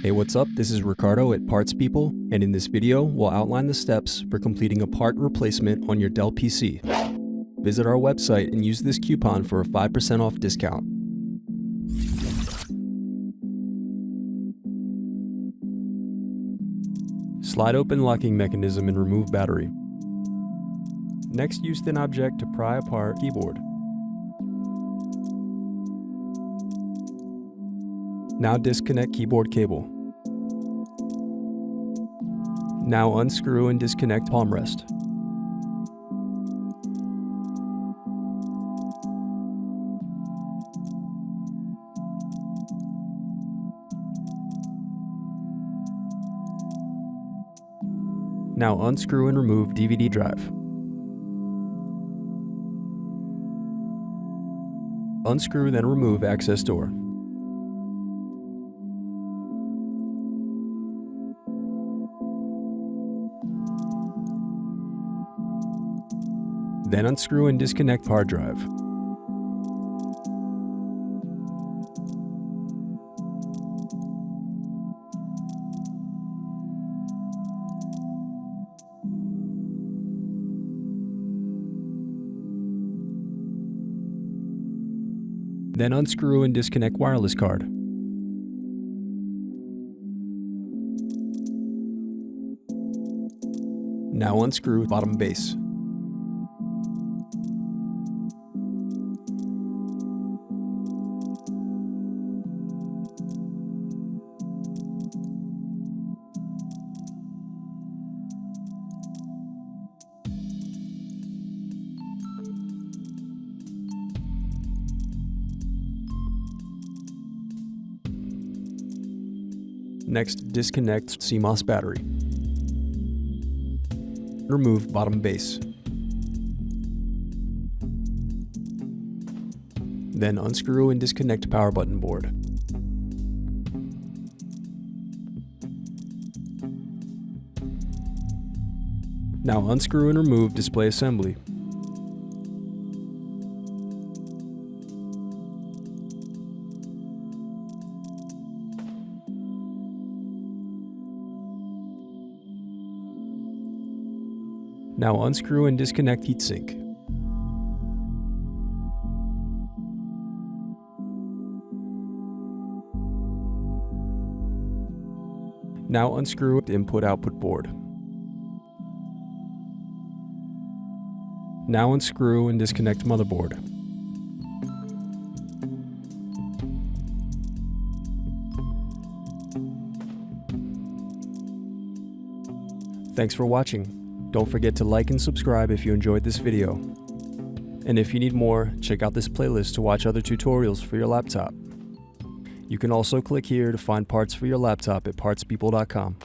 Hey, what's up? This is Ricardo at Parts People, and in this video, we'll outline the steps for completing a part replacement on your Dell PC. Visit our website and use this coupon for a 5% off discount. Slide open locking mechanism and remove battery. Next, use thin object to pry apart keyboard. Now disconnect keyboard cable. Now unscrew and disconnect palm rest. Now unscrew and remove DVD drive. Unscrew, then remove access door. Then unscrew and disconnect hard drive. Then unscrew and disconnect wireless card. Now unscrew bottom base. Next, disconnect CMOS battery. Remove bottom base. Then unscrew and disconnect power button board. Now unscrew and remove display assembly. Now unscrew and disconnect heatsink. Now unscrew input-output board. Now unscrew and disconnect motherboard. Thanks for watching. Don't forget to like and subscribe if you enjoyed this video. And if you need more, check out this playlist to watch other tutorials for your laptop. You can also click here to find parts for your laptop at partspeople.com.